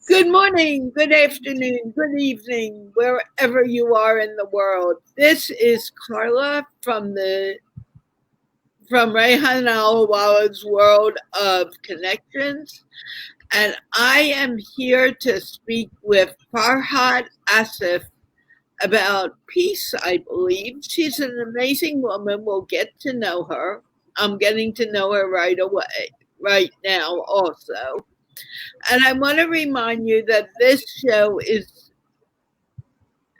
Good morning, good afternoon, good evening, wherever you are in the world. This is Carla from Rehan Allahwala's World of Connections, and I am here to speak with Farhat Asif about peace, I believe. She's an amazing woman. We'll get to know her. I'm getting to know her right now also. And I want to remind you that this show is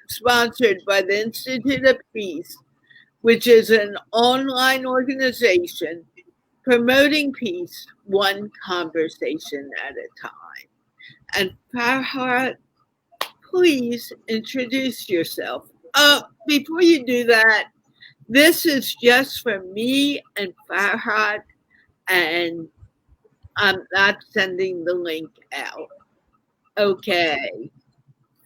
sponsored by the Institute of Peace, which is an online organization promoting peace one conversation at a time. And Farhat, please introduce yourself. Before you do that, this is just for me and Farhat, and I'm not sending the link out. Okay.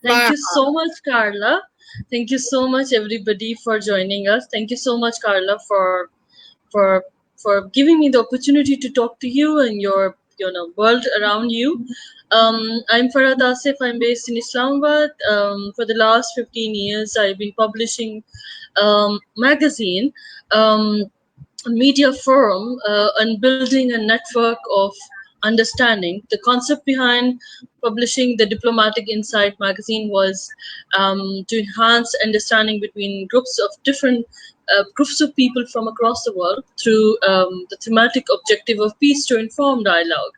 Thank you so much, Carla. Thank you so much, everybody, for joining us. Thank you so much, Carla, for for giving me the opportunity to talk to you and your world around you. I'm Farhat Asif. I'm based in Islamabad. For the last 15 years, I've been publishing magazine. Media forum and building a network of understanding. The concept behind publishing the Diplomatic Insight magazine was to enhance understanding between groups of different groups of people from across the world through the thematic objective of peace to inform dialogue.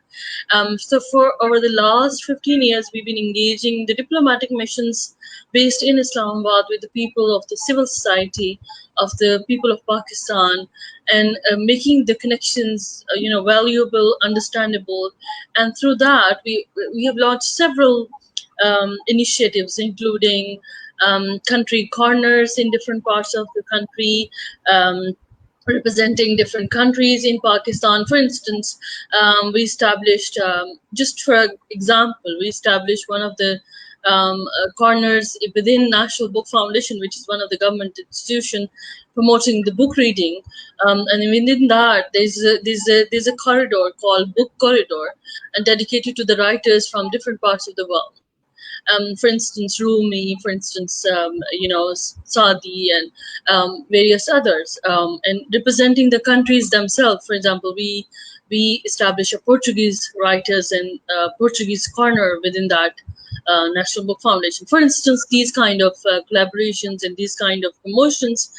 So for over the last 15 years, we've been engaging the diplomatic missions based in Islamabad with the people of the civil society, of the people of Pakistan, and making the connections, valuable, understandable. And through that, we have launched several initiatives, including country corners in different parts of the country. Representing different countries in Pakistan. For instance, we established, just for example, we established one of the corners within National Book Foundation, which is one of the government institution promoting the book reading. And within that, there's a corridor called Book Corridor, and dedicated to the writers from different parts of the world. For instance, Rumi, for instance, Saadi, and various others, and representing the countries themselves. For example, we establish a Portuguese writers and Portuguese corner within that National Book Foundation. For instance, these kind of collaborations and these kind of promotions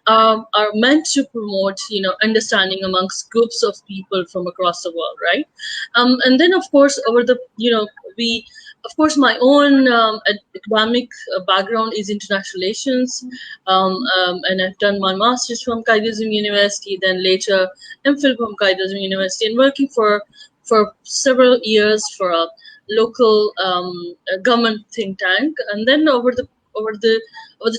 are meant to promote, understanding amongst groups of people from across the world, right? And then, of course, my own academic background is international relations, and I've done my master's from Qaid-e-Azam University, then later MPhil from Qaid-e-Azam University, and working for several years for a local government think tank. And then over the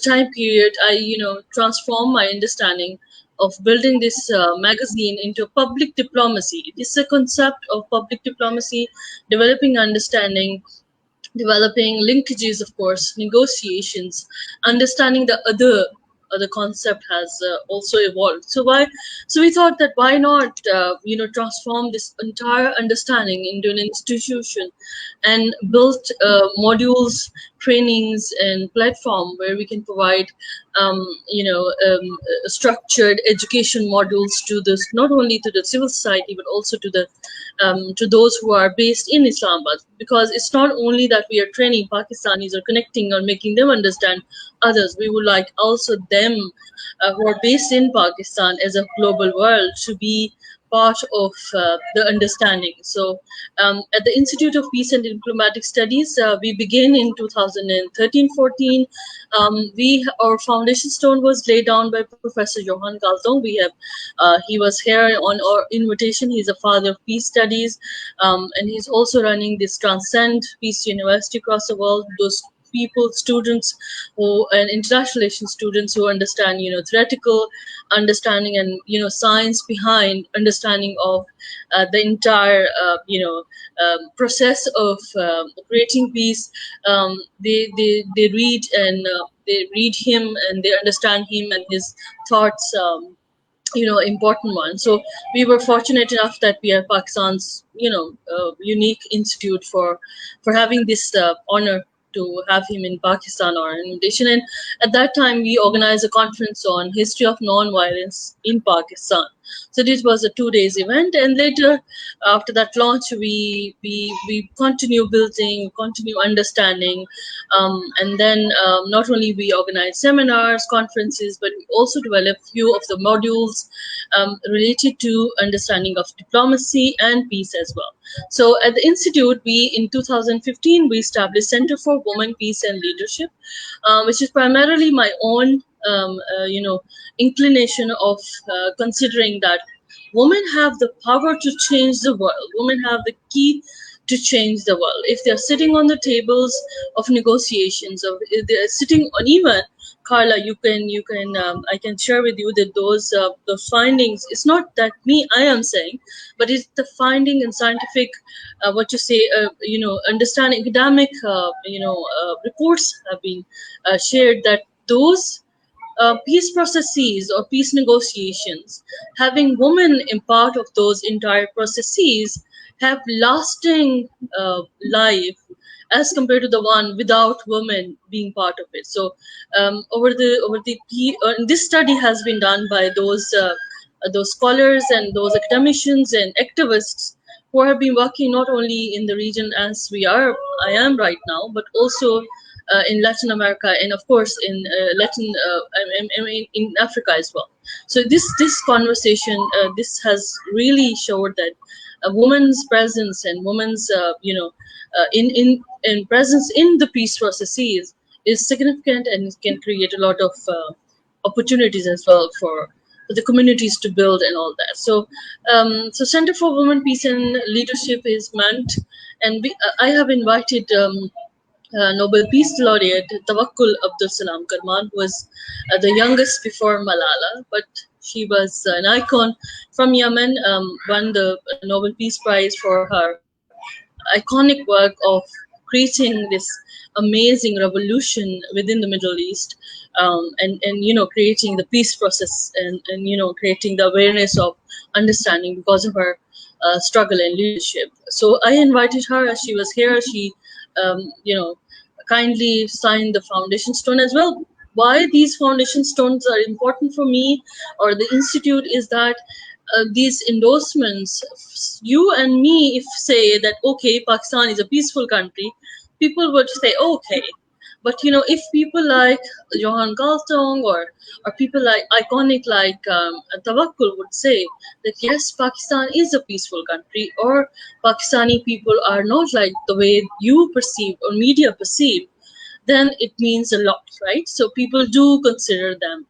time period, I transformed my understanding of building this magazine into public diplomacy. This is a concept of public diplomacy, developing understanding, developing linkages, of course, negotiations, understanding the other concept has also evolved. So we thought that why not transform this entire understanding into an institution and build modules, trainings, and platform where we can provide structured education modules to this, not only to the civil society but also to those who are based in Islamabad, because it's not only that we are training Pakistanis or connecting or making them understand others. We would like also them who are based in Pakistan as a global world to be part of the understanding. So at the Institute of Peace and Diplomatic Studies, we began in 2013-14. Our foundation stone was laid down by Professor Johan Galzong. He was here on our invitation. He's a father of peace studies, and he's also running this Transcend Peace University across the world. Those people, students and international relations students who understand, theoretical understanding and, science behind understanding of the entire, process of creating peace. They read and they read him and they understand him and his thoughts important one. So we were fortunate enough that we are Pakistan's unique institute for having this honor to have him in Pakistan or an invitation. And at that time we organized a conference on history of non-violence in Pakistan. So this was a 2 days event, and later after that launch we continue building, continue understanding, and then not only we organize seminars, conferences, but we also develop few of the modules related to understanding of diplomacy and peace as well. So at the institute, we in 2015 we established Center for Women, Peace and Leadership, which is primarily my own inclination of considering that women have the power to change the world. Women have the key to change the world. If they're sitting on the tables of negotiations, or if they're sitting on, even Carla, I can share with you that those findings. It's not that me I am saying, but it's the finding in scientific, understanding academic, reports have been shared that those peace processes or peace negotiations, having women in part of those entire processes, have lasting life as compared to the one without women being part of it. So this study has been done by those scholars and those academicians and activists who have been working not only in the region as I am right now, but also in Latin America, and of course in in Africa as well. So this conversation, this has really showed that a woman's presence and woman's in presence in the peace processes is significant, and can create a lot of opportunities as well for the communities to build and all that. So Center for Women, Peace and Leadership is meant, and I have invited Nobel Peace Laureate Tawakkul Abdul Salam Karman, who was the youngest before Malala, but she was an icon from Yemen, won the Nobel Peace Prize for her iconic work of creating this amazing revolution within the Middle East, and creating the peace process, and creating the awareness of understanding because of her struggle and leadership. So I invited her as she was here. She kindly signed the foundation stone as well. Why these foundation stones are important for me or the institute is that these endorsements, you and me, if say that okay, Pakistan is a peaceful country, people would say okay. But if people like Johan Galtung or people like iconic like Tawakkul would say that yes, Pakistan is a peaceful country, or Pakistani people are not like the way you perceive or media perceive, then it means a lot, right? So people do consider them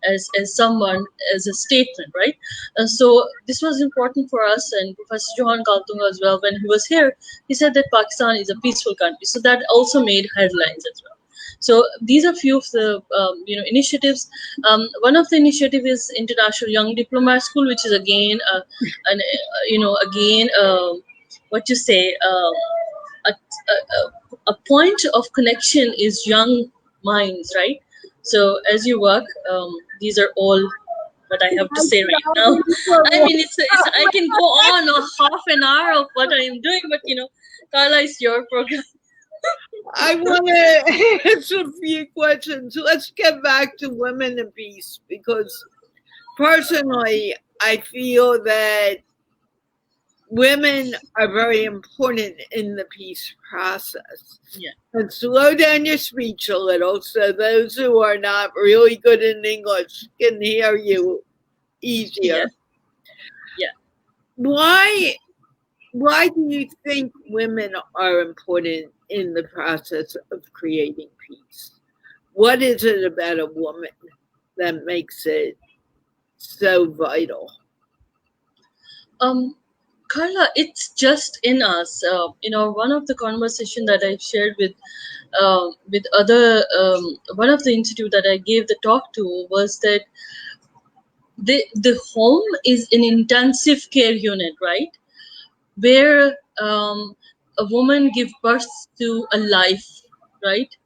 as someone, as a statement, right? So this was important for us, and Professor Johan Galtung as well, when he was here, he said that Pakistan is a peaceful country. So that also made headlines as well. So these are few of the initiatives. One of the initiative is International Young Diplomat School, which is again what you say. A point of connection is young minds, right? So as you work, these are all what I have to say right now. I mean, it's I can go on a half an hour of what I am doing, but Carla, is your program. I want to answer a few questions. Let's get back to women and peace, because personally, I feel that women are very important in the peace process. Yeah. And slow down your speech a little so those who are not really good in English can hear you easier. Yeah. Why do you think women are important in the process of creating peace? What is it about a woman that makes it so vital? Carla, it's just in us. One of the conversation that I shared with other one of the institute that I gave the talk to was that the home is an intensive care unit, right? Where a woman give birth to a life, right?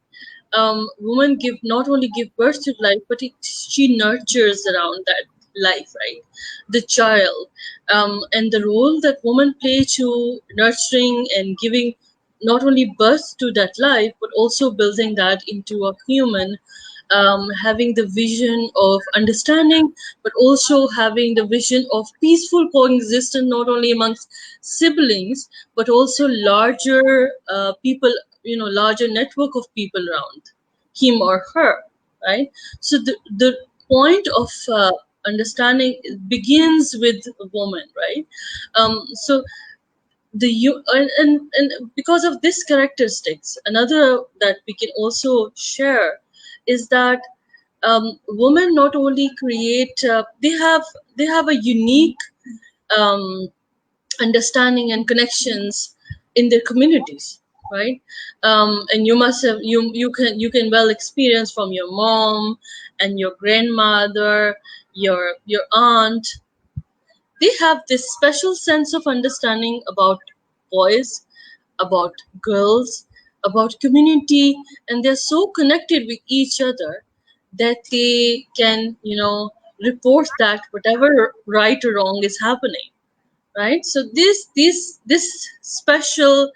Women not only give birth to life, but she nurtures around that life, right? The child, and the role that women play to nurturing and giving not only birth to that life, but also building that into a human, having the vision of understanding, but also having the vision of peaceful coexistence, not only amongst siblings, but also larger people, larger network of people around him or her, right? So the point of understanding begins with a woman, right? So and because of these characteristics, another that we can also share is that women not only create, they have a unique um, understanding and connections in their communities, right? And you can well experience from your mom and your grandmother, your aunt. They have this special sense of understanding about boys, about girls, about community, and they're so connected with each other that they can, report that whatever right or wrong is happening, right? So this special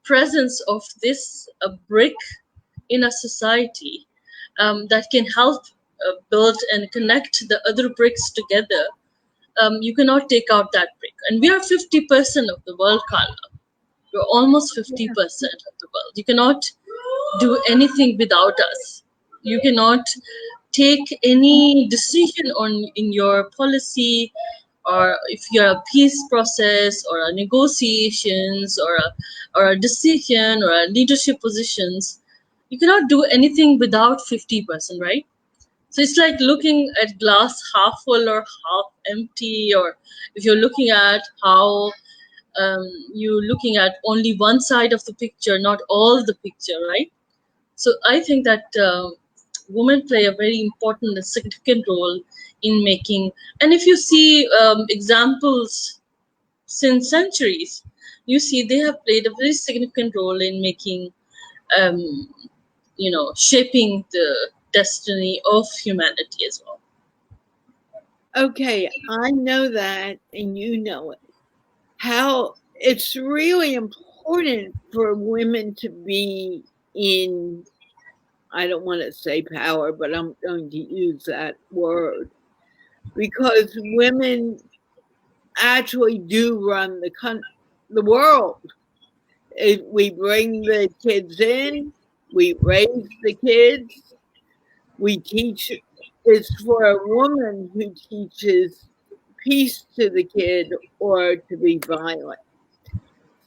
presence of this brick in a society, that can help build and connect the other bricks together. You cannot take out that brick, and we are 50% of the world, Carla. We're almost 50% of the world. You cannot do anything without us. You cannot take any decision on in your policy, or if you're a peace process or a negotiations or a decision or a leadership positions. You cannot do anything without 50%, right? So it's like looking at glass half full or half empty, or if you're looking at how you're looking at only one side of the picture, not all the picture, right? So I think that women play a very important and significant role in making. And if you see examples since centuries, you see they have played a very significant role in making, um, shaping the destiny of humanity as well. Okay, I know that, and you know it. How it's really important for women to be in, I don't want to say power, but I'm going to use that word because women actually do run the world. If we bring the kids in, we raise the kids, we teach. It's for a woman who teaches peace to the kid or to be violent.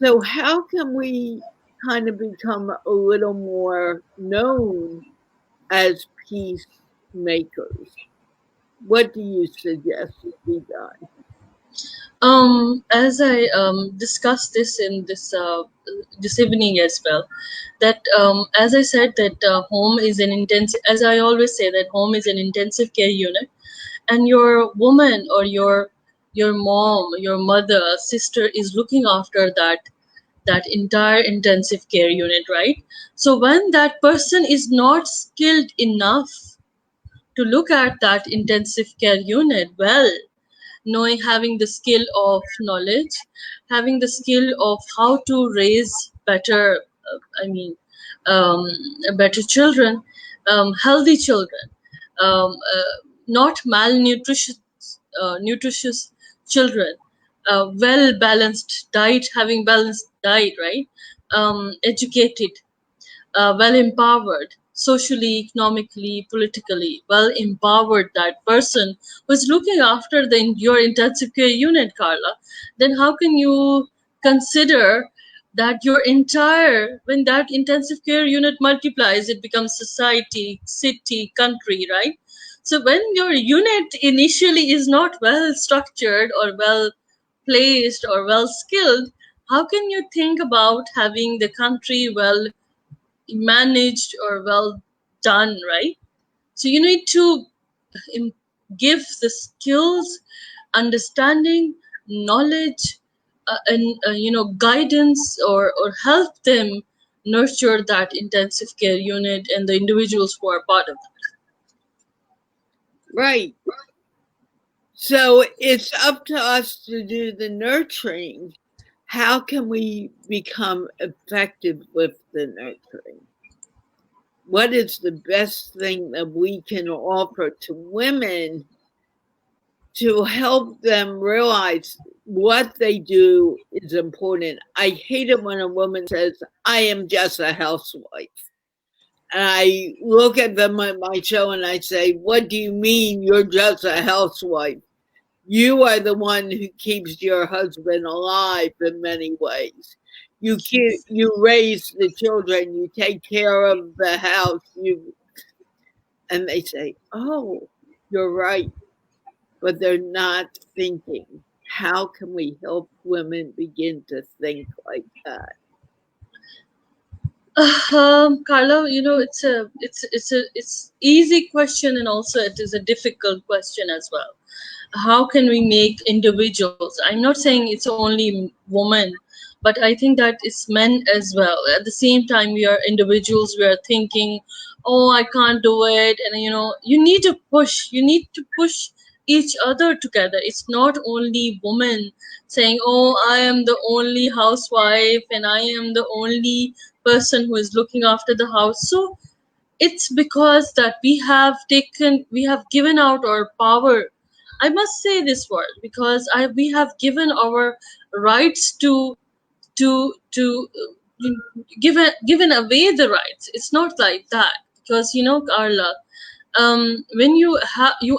So, how can we kind of become a little more known as peacemakers? What do you suggest be done? As I discussed this in this evening as well, that as I said that home is an intensive, as I always say that home is an intensive care unit, and your woman or your mom, your mother, sister is looking after that entire intensive care unit, right? So when that person is not skilled enough to look at that intensive care unit well, knowing, having the skill of knowledge, having the skill of how to raise better, I mean, um, better children, healthy children, not malnutritious, nutritious children, well balanced diet, having balanced diet, right? Educated, well empowered, socially, economically, politically, well empowered, that person who's looking after your intensive care unit, Carla, then how can you consider that your entire, when that intensive care unit multiplies, it becomes society, city, country, right? So when your unit initially is not well structured or well placed or well skilled, how can you think about having the country well managed or well done, right? So you need to im- give the skills, understanding, knowledge, and guidance, or help them nurture that intensive care unit and the individuals who are part of that. Right. So it's up to us to do the nurturing. How can we become effective with the nurturing? What is the best thing that we can offer to women to help them realize what they do is important? I hate it when a woman says, I am just a housewife. And I look at them at my show and I say, what do you mean you're just a housewife? You are the one who keeps your husband alive in many ways. You raise the children, you take care of the house, and they say, "Oh, you're right," but they're not thinking. How can we help women begin to think like that? Carla, it's easy question, and also it is a difficult question as well. How can we make individuals? I'm not saying it's only women, but I think that it's men as well. At the same time, we are individuals. We are thinking, oh, I can't do it, and you need to push. You need to push each other together. It's not only women saying, oh, I am the only housewife and I am the only person who is looking after the house. So it's because that we have given out our power. I must say this word because we have given our rights to given away the rights. It's not like that, because Carla, when you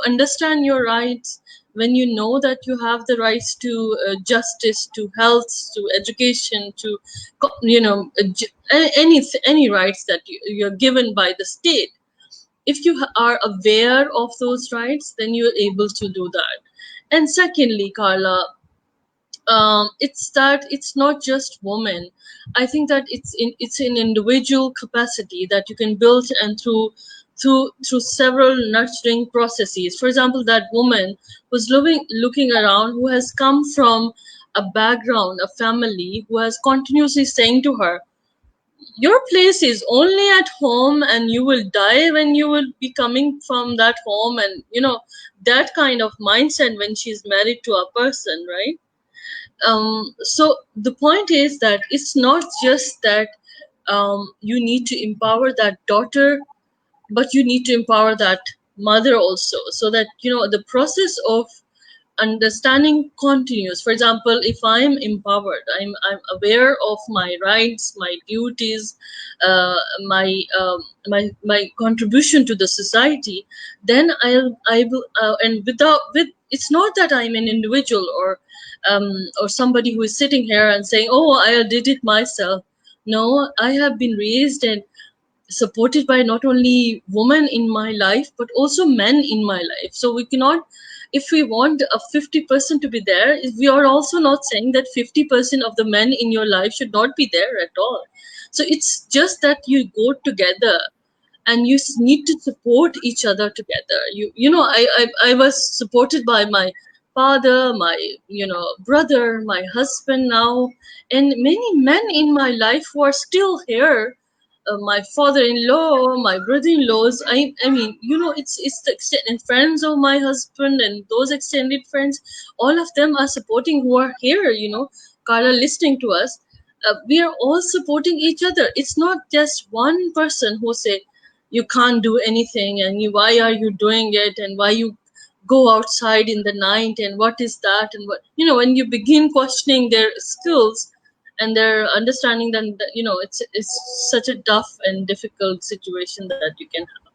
understand your rights, when you know that you have the rights to justice, to health, to education, to any rights that you're given by the state, if you are aware of those rights, then you're able to do that. And secondly, Carla, it's that it's not just women. I think that it's in individual capacity that you can build, and through several nurturing processes. For example, that woman who's looking around, who has come from a background, a family who has continuously saying to her, your place is only at home and you will die when you will be coming from that home, and that kind of mindset when she's married to a person, right? So the point is that it's not just that you need to empower that daughter, but you need to empower that mother also, so that the process of understanding continues. For example, if I'm empowered, I'm aware of my rights, my duties, my contribution to the society, then I will and with it's not that I'm an individual, or somebody who is sitting here and saying, oh, I did it myself. No, I have been raised and supported by not only women in my life but also men in my life. So we cannot, if we want a 50% to be there, we are also not saying that 50% of the men in your life should not be there at all. So it's just that you go together and you need to support each other together. I was supported by my father, my brother, my husband now, and many men in my life who are still here. My father-in-law, my brother-in-laws. I mean, it's the extended friends of my husband, and those extended friends, all of them are supporting, who are here. Carla, listening to us. We are all supporting each other. It's not just one person who say you can't do anything, and why are you doing it, and why you go outside in the night, and what is that, and what, when you begin questioning their skills and their understanding, then it's such a tough and difficult situation that you can have.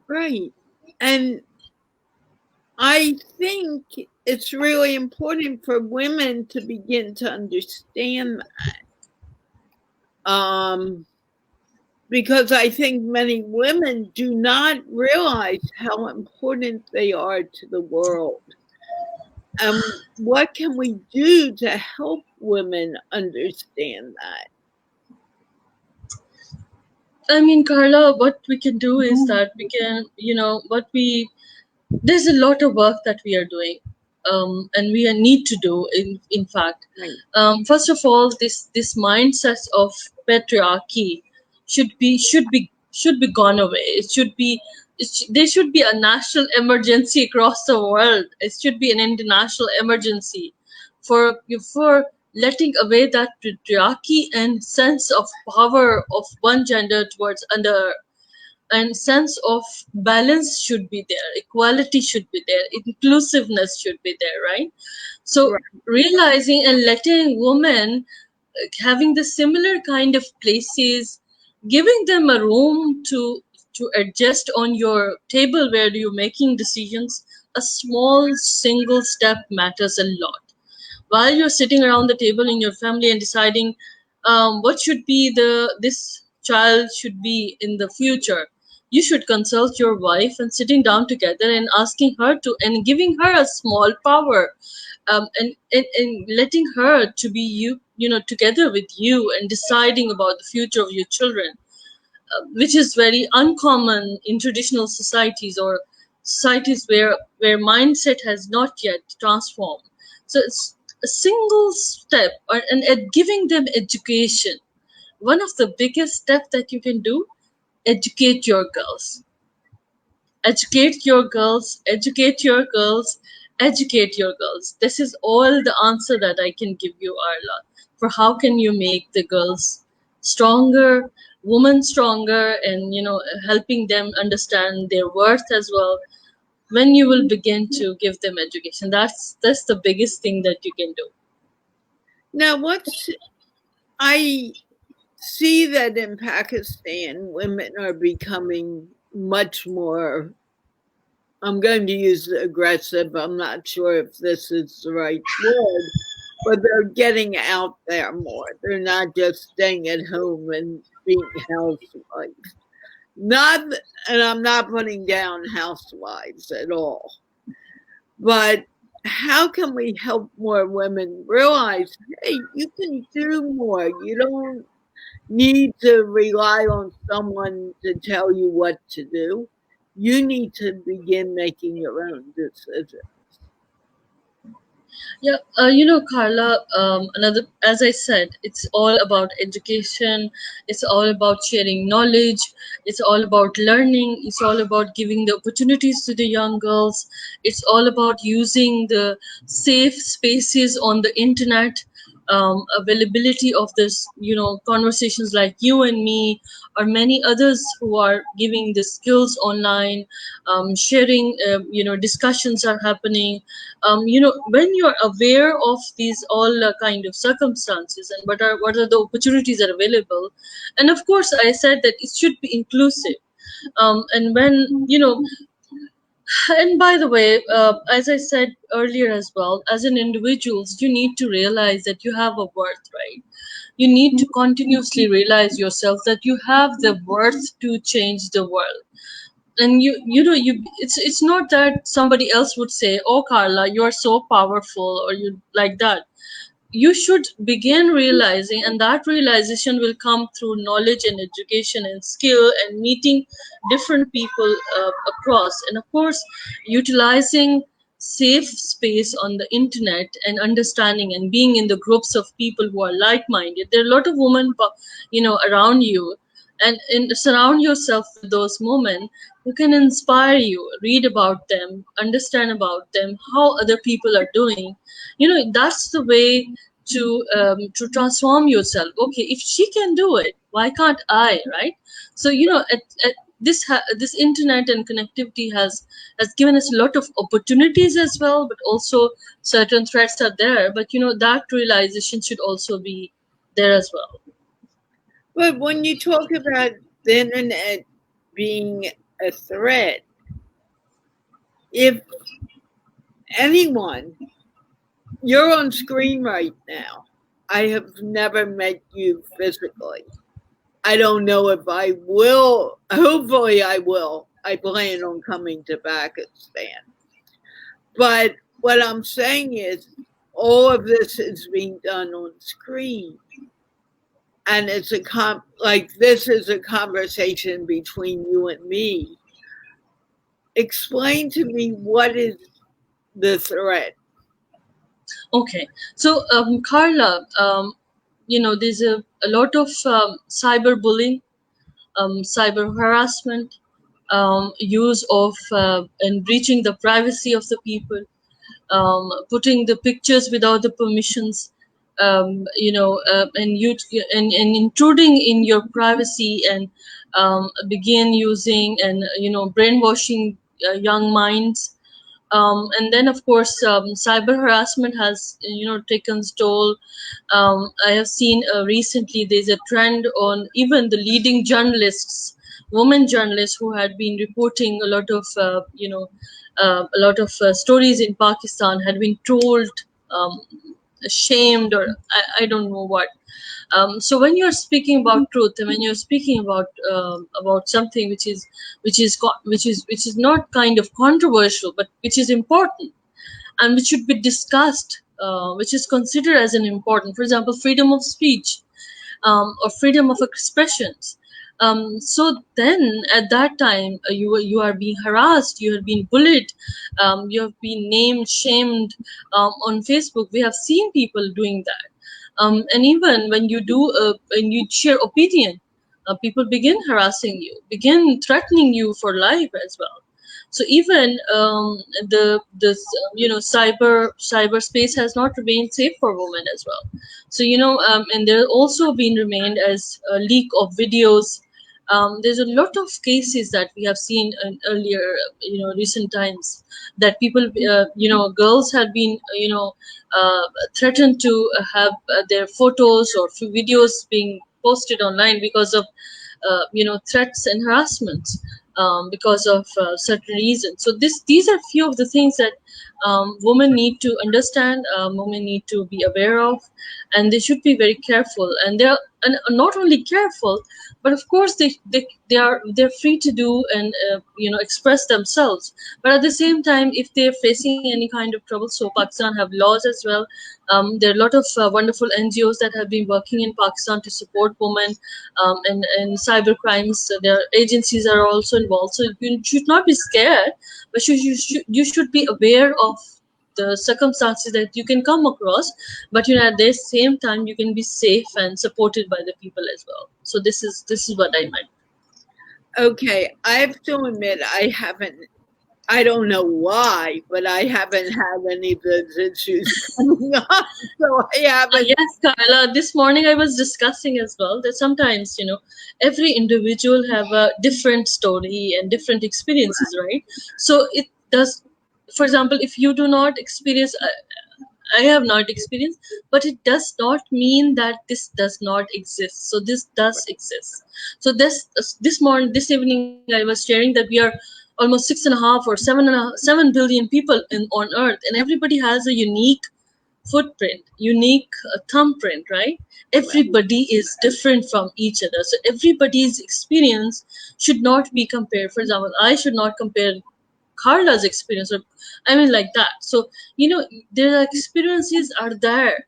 Right. And I think it's really important for women to begin to understand that. Because I think many women do not realize how important they are to the world. What can we do to help women understand that? I mean, Carla, what we can do is that we can, there's a lot of work that we are doing, and we need to do. In fact, Right. First of all, this mindset of patriarchy should be gone away. It should be there should be a national emergency across the world. It should be an international emergency for letting away that patriarchy and sense of power of one gender towards another, and sense of balance should be there, equality should be there, inclusiveness should be there, right? So Right. realizing and letting women having the similar kind of places, giving them a room to adjust on your table where you're making decisions, a small single step matters a lot. While you're sitting around the table in your family and deciding what should be this child should be in the future, you should consult your wife and sitting down together and asking her to and giving her a small power, and letting her to be together with you and deciding about the future of your children, which is very uncommon in traditional societies or societies where mindset has not yet transformed. So it's a single step, and giving them education. One of the biggest steps that you can do: educate your girls, educate your girls, educate your girls, educate your girls. This is all the answer that I can give you, Arla, for how can you make the girls stronger, women stronger, and helping them understand their worth as well. When you will begin to give them education, that's the biggest thing that you can do. Now, I see that in Pakistan, women are becoming much more, I'm going to use aggressive. I'm not sure if this is the right word, but they're getting out there more. They're not just staying at home and being housewives. Not, and I'm not putting down housewives at all, but how can we help more women realize, hey, you can do more? You don't need to rely on someone to tell you what to do. You need to begin making your own decisions. Yeah, Carla, another, as I said, it's all about education, it's all about sharing knowledge, it's all about learning, it's all about giving the opportunities to the young girls, it's all about using the safe spaces on the internet, availability of this, conversations like you and me, or many others who are giving the skills online, sharing, discussions are happening. When you're aware of these all kind of circumstances and what are the opportunities that are available, and of course I said that it should be inclusive, and when and by the way, as I said earlier as well, as an individuals, you need to realize that you have a worth, right? You need to continuously realize yourself that you have the worth to change the world. And it's not that somebody else would say, oh Carla, you are so powerful, or you like that. You should begin realizing, and that realization will come through knowledge and education and skill and meeting different people across, and of course utilizing safe space on the internet and understanding and being in the groups of people who are like-minded. There are a lot of women around you, and surround yourself with those women who can inspire you, read about them, understand about them, how other people are doing. That's the way to transform yourself. Okay, if she can do it, why can't I, right? So at this internet and connectivity has given us a lot of opportunities as well, but also certain threats are there, but that realization should also be there as well. But when you talk about the internet being a threat, if anyone, you're on screen right now. I have never met you physically. I don't know if I will. Hopefully, I will. I plan on coming to Pakistan. But what I'm saying is, all of this is being done on screen. And it's like this is a conversation between you and me. Explain to me what is the threat. Okay, so Carla, there's a lot of cyberbullying, cyber harassment, use of and breaching the privacy of the people, putting the pictures without the permissions, and intruding in your privacy, and begin using and brainwashing young minds. And then of course cyber harassment has taken toll. I have seen recently there's a trend on even the leading journalists, women journalists, who had been reporting a lot of stories in Pakistan, had been told, um, shamed, or I don't know what. So when you're speaking about truth, and when you're speaking about something which is not kind of controversial, but which is important and which should be discussed, which is considered as an important, for example, freedom of speech, or freedom of expressions. So then, at that time, you are being harassed, you are being bullied, you have been named, shamed on Facebook. We have seen people doing that, and even when you share opinion, people begin harassing you, begin threatening you for life as well. So even cyberspace has not remained safe for women as well. So and there also been remained as a leak of videos. There's a lot of cases that we have seen in earlier, recent times, that people, girls have been, threatened to have their photos or videos being posted online because of, threats and harassments, because of certain reasons. So these are few of the things that women need to understand, women need to be aware of, and they should be very careful. And they're not only careful, but of course they're free to do and express themselves. But at the same time, if they're facing any kind of trouble, so Pakistan have laws as well. There are a lot of wonderful NGOs that have been working in Pakistan to support women, and cyber crimes. Their agencies are also involved, so you should not be scared, but you should be aware of the circumstances that you can come across. But at the same time, you can be safe and supported by the people as well. So this is what I meant. Okay, I have to admit I don't know why, but I haven't had any of those issues coming up. So I haven't. Yes, Carla. This morning I was discussing as well that sometimes, every individual have a different story and different experiences, right? So it does. For example, if you do not experience, I have not experienced, but it does not mean that this does not exist. So this does exist. So this evening, I was sharing that we are almost 6.5 or 7 billion people on Earth, and everybody has a unique footprint, unique thumbprint, right? Everybody is different from each other. So everybody's experience should not be compared. For example, I should not compare Carla's experience, or I mean like that. So their experiences are there.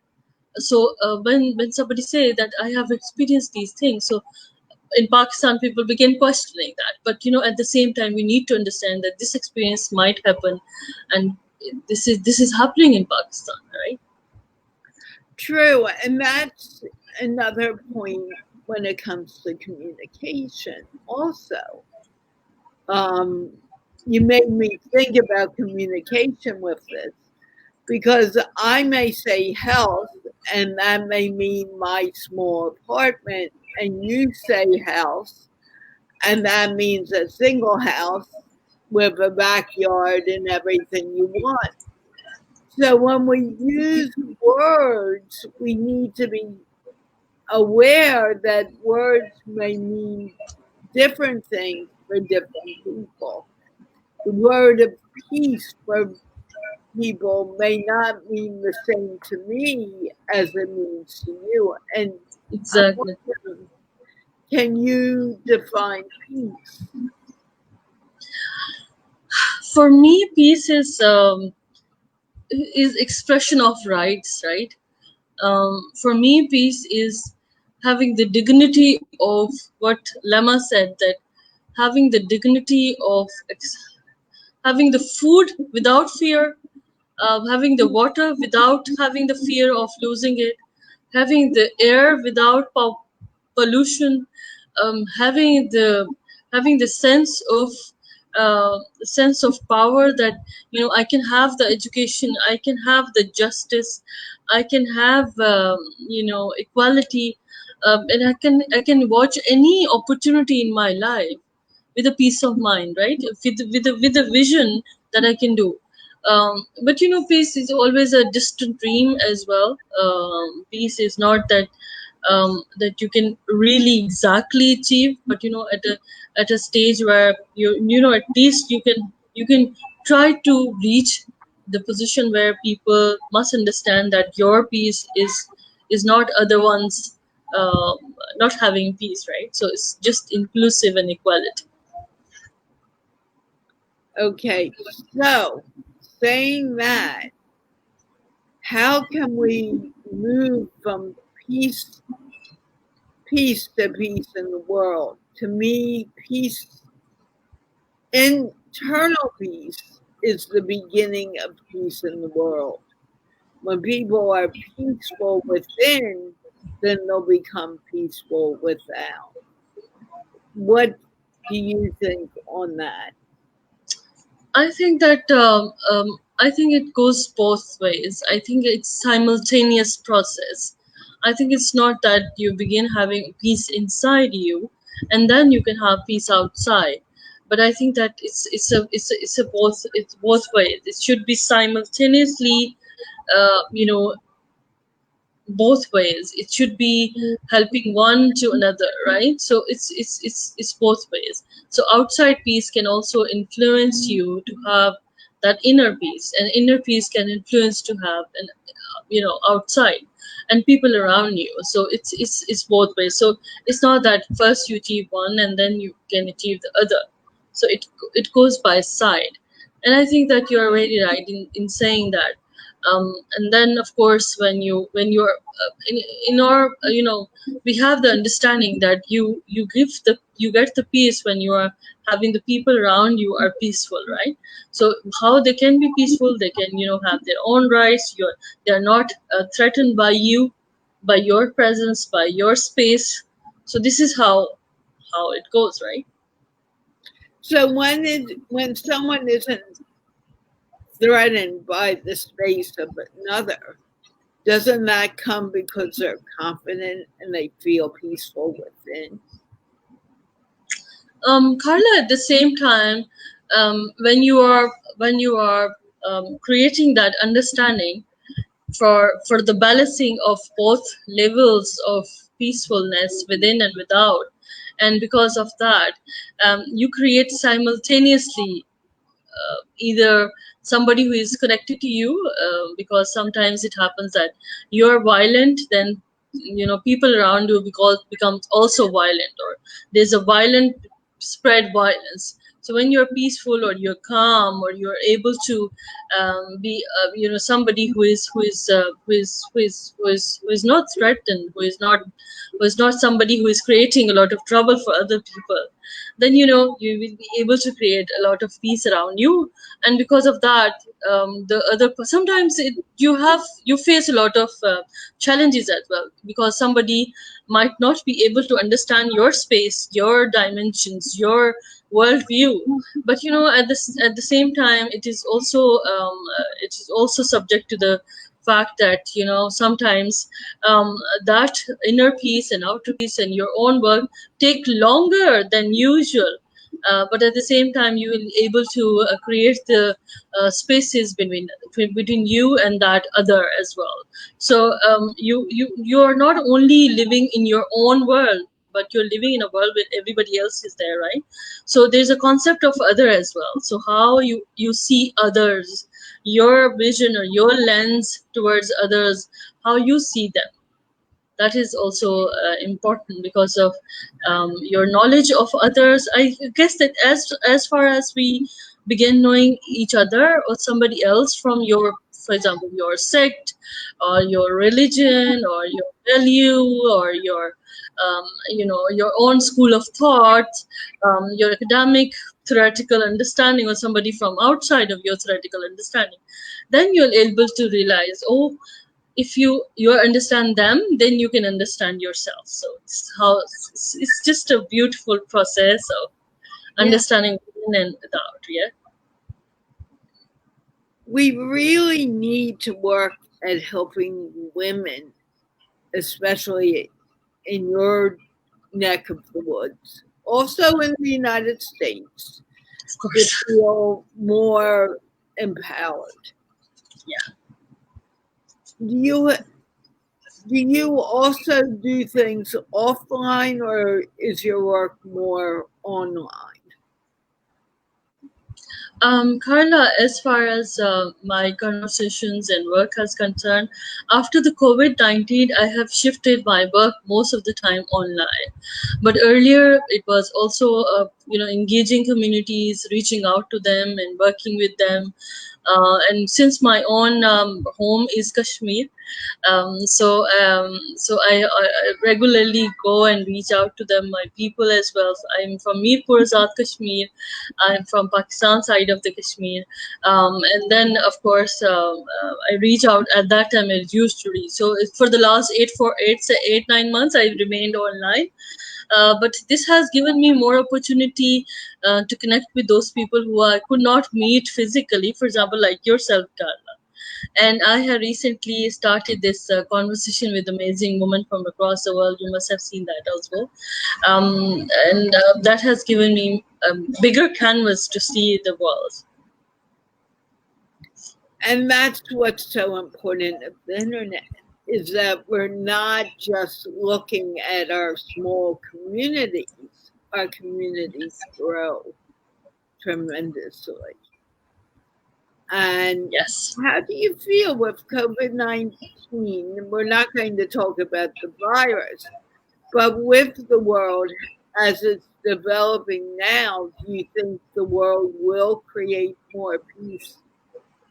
So when somebody say that I have experienced these things, so in Pakistan people begin questioning that. But at the same time, we need to understand that this experience might happen, and this is happening in Pakistan, right? True, and that's another point when it comes to communication. Also, um, you made me think about communication with this because I may say health, and that may mean my small apartment, and you say house, and that means a single house with a backyard and everything you want. So when we use words, we need to be aware that words may mean different things for different people. The word of peace for people may not mean the same to me as it means to you. And I'm Exactly. wondering, can you define peace? For me, peace is expression of rights, right? For me, peace is having the dignity of what Lama said, that having the dignity of having the food without fear, having the water without having the fear of losing it, having the air without pollution, having the having the sense of power that, I can have the education, I can have the justice, I can have equality, and I can watch any opportunity in my life with a peace of mind, right? With a vision that I can do. But peace is always a distant dream as well. Peace is not that you can really exactly achieve, but at a stage where at least you can try to reach the position where people must understand that your peace is not other ones not having peace, right? So it's just inclusive and equality. Okay, so saying that, how can we move from peace to peace in the world? To me, peace, internal peace, is the beginning of peace in the world. When people are peaceful within, then they'll become peaceful without. What do you think on that? I think it goes both ways. I think it's simultaneous process. I think it's not that you begin having peace inside you, and then you can have peace outside. But I think that it's both ways. It should be simultaneously, uh, you know, both ways. It should be helping one to another, right? So it's both ways. So outside peace can also influence you to have that inner peace, and inner peace can influence to have an outside and people around you. So it's both ways. So it's not that first you achieve one and then you can achieve the other. So it goes by side. And I think that you're very right in saying that. And then of course when you're in our we have the understanding that you get the peace when you are having the people around you are peaceful, right? So how they can be peaceful, they can have their own rights. They're not threatened by you, by your presence, by your space. So this is how it goes, right? So when someone isn't threatened by the space of another, doesn't that come because they're confident and they feel peaceful within? Carla, at the same time, when you are creating that understanding for the balancing of both levels of peacefulness within and without, and because of that, you create simultaneously either somebody who is connected to you, because sometimes it happens that you're violent, then people around you becomes also violent, or there's a violent spread violence. So when you're peaceful or you're calm or you're able to be somebody who is not threatened, who is not somebody who is creating a lot of trouble for other people, then you will be able to create a lot of peace around you. And because of that, sometimes you face a lot of challenges as well, because somebody might not be able to understand your space, your dimensions, your worldview. But at the same time, it is also subject to the fact that sometimes that inner peace and outer peace and your own work take longer than usual. But at the same time, you will be able to create the spaces between you and that other as well. So you are not only living in your own world, but you're living in a world where everybody else is there, right? So there's a concept of other as well. So how you see others, your vision or your lens towards others, how you see them, that is also important because of your knowledge of others. I guess that as far as we begin knowing each other or somebody else from your, for example, your sect or your religion or your value or your own school of thought, your academic theoretical understanding, or somebody from outside of your theoretical understanding, then you're able to realize, oh, if you understand them, then you can understand yourself. So it's just a beautiful process of understanding within and without. Yeah. We really need to work at helping women, especially in your neck of the woods, also in the United States, Of to course. feel more empowered. Yeah. Do you also do things offline, or is your work more online? Carla, as far as my conversations and work is concerned, after the COVID-19, I have shifted my work most of the time online. But earlier, it was also, engaging communities, reaching out to them and working with them. And since my own home is Kashmir, so I regularly go and reach out to them, my people as well. So I'm from Mirpur, Azad Kashmir. I'm from Pakistan side of the Kashmir, and then of course I reach out at that time. I used to reach. So for the last 8 9 months, I remained online. But this has given me more opportunity to connect with those people who I could not meet physically. For example, like yourself, Carla. And I have recently started this conversation with amazing women from across the world. You must have seen that as well. And that has given me a bigger canvas to see the world. And that's what's so important of the internet, is that we're not just looking at our small communities. Our communities grow tremendously. And Yes. how do you feel with COVID-19? We're not going to talk about the virus, but with the world as it's developing now, do you think the world will create more peace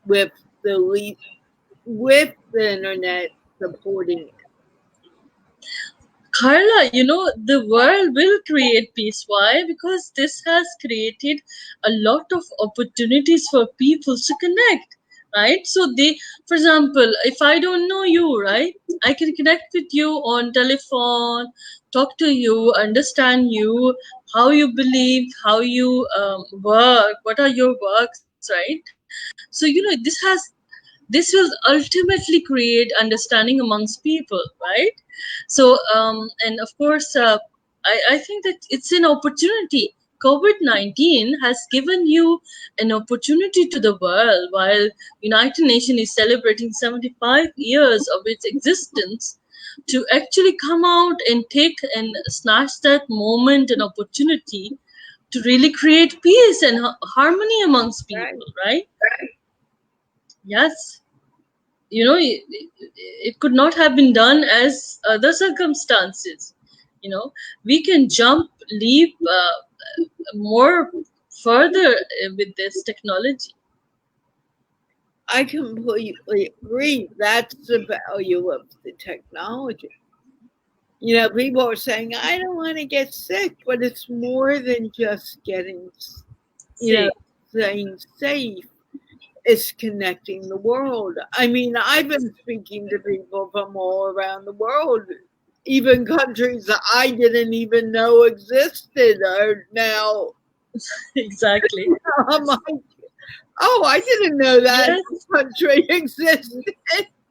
with with the internet supporting it? Carla, the world will create peace. Why? Because this has created a lot of opportunities for people to connect, right? So for example, if I don't know you, right, I can connect with you on telephone, talk to you, understand you, how you believe, how you work, what are your works, right? So this will ultimately create understanding amongst people, right? So and of course I think that it's an opportunity. COVID-19 has given you an opportunity to the world. While United Nations is celebrating 75 years of its existence, to actually come out and take and snatch that moment and opportunity to really create peace and harmony amongst Right. people, right? Yes. It could not have been done as other circumstances. We can leap more further with this technology. I completely agree. That's the value of the technology. People are saying, I don't want to get sick, but it's more than just See. staying safe. It's connecting the world. I mean, I've been speaking to people from all around the world, even countries that I didn't even know existed are now. Exactly. I'm like, oh, I didn't know that Yes. country existed.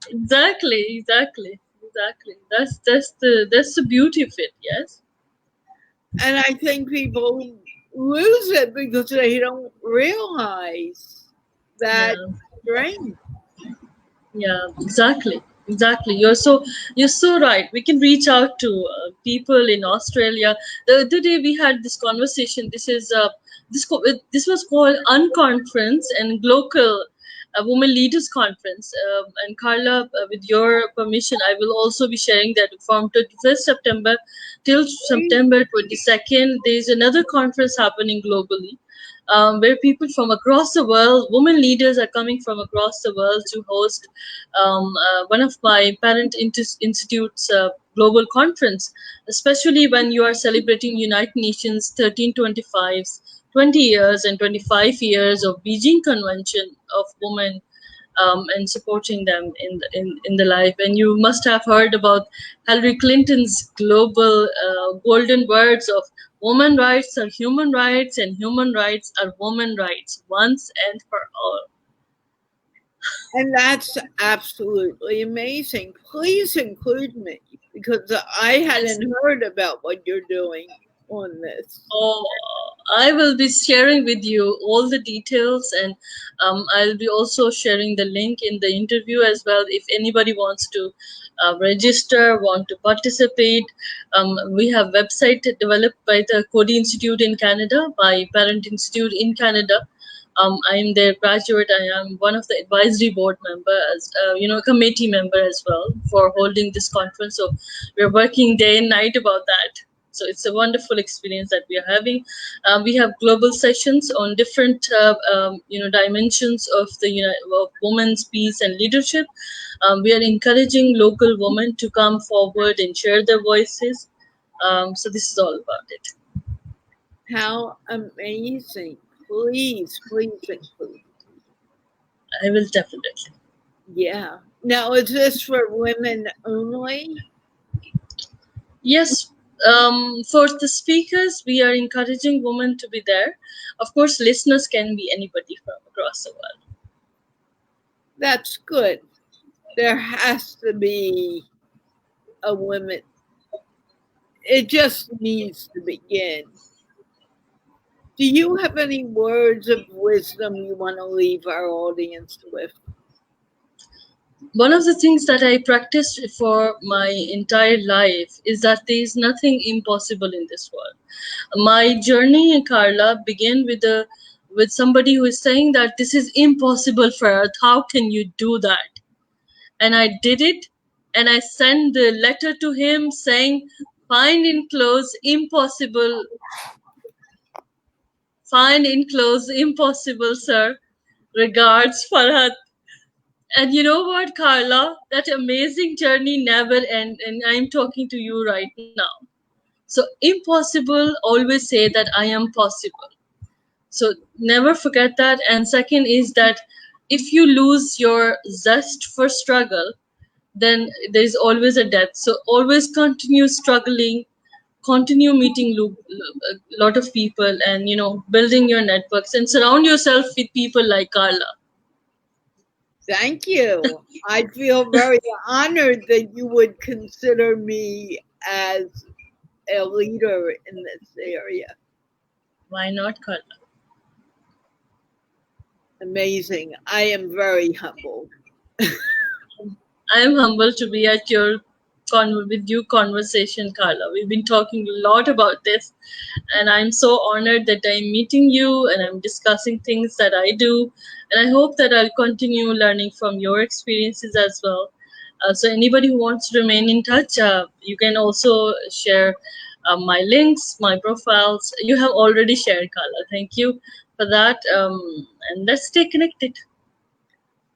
Exactly. That's the beauty of it. Yes. And I think people lose it because they don't realize that Yeah. strength. Yeah, exactly. You're so right. We can reach out to people in Australia. The other day we had this conversation. This was called Unconference and Local Women Leaders Conference. And Carla, with your permission, I will also be sharing that from 21st September till September 22nd. There is another conference happening globally, where people from across the world, women leaders are coming from across the world to host one of my parent institutes global conference, especially when you are celebrating United Nations 1325's 20 years and 25 years of Beijing Convention of Women and supporting them in the life. And you must have heard about Hillary Clinton's global golden words of women rights are human rights and human rights are women rights once and for all. And that's absolutely amazing. Please include me because I hadn't heard about what you're doing on this. Oh, I will be sharing with you all the details, and I'll be also sharing the link in the interview as well. If anybody wants to register, want to participate, we have website developed by the Coady Institute in Canada, by Parent Institute in Canada. I am their graduate. I am one of the advisory board members, committee member as well for holding this conference. So we're working day and night about that. So it's a wonderful experience that we are having. We have global sessions on different, dimensions of of women's peace and leadership. We are encouraging local women to come forward and share their voices. So this is all about it. How amazing. Please, please include. I will definitely. Yeah. Now, is this for women only? Yes. For the speakers, we are encouraging women to be there. Of course, listeners can be anybody from across the world. That's good. There has to be a limit. It just needs to begin. Do you have any words of wisdom you want to leave our audience with? One of the things that I practiced for my entire life is that there is nothing impossible in this world. My journey, Carla, began with somebody who is saying that this is impossible, Farhat. How can you do that? And I did it, and I sent the letter to him saying, "Find enclosed impossible. Find enclosed impossible, sir. Regards, Farhat." And you know what, Carla? That amazing journey never ends, and I'm talking to you right now. So, impossible, always say that I am possible. So, never forget that. And second is that if you lose your zest for struggle, then there's always a death. So, always continue struggling, continue meeting a lot of people, and building your networks and surround yourself with people like Carla. Thank you. I feel very honored that you would consider me as a leader in this area. Why not, Carla? Amazing. I am very humbled. I am humbled to be at your with you conversation, Carla. We've been talking a lot about this, and I'm so honored that I'm meeting you and I'm discussing things that I do. And I hope that I'll continue learning from your experiences as well. So anybody who wants to remain in touch, you can also share my links, my profiles. You have already shared, Carla. Thank you for that. And let's stay connected.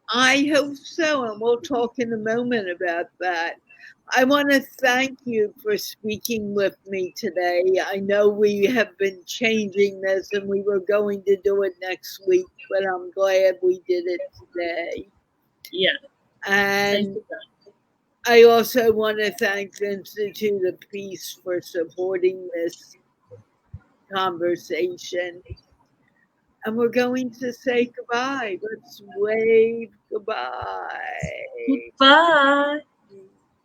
I hope so, and we'll talk in a moment about that. I want to thank you for speaking with me today. I know we have been changing this and we were going to do it next week, but I'm glad we did it today. Yeah. And I also want to thank the Institute of Peace for supporting this conversation. And we're going to say goodbye. Let's wave goodbye. Bye.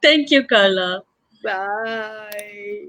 Thank you, Carla. Bye.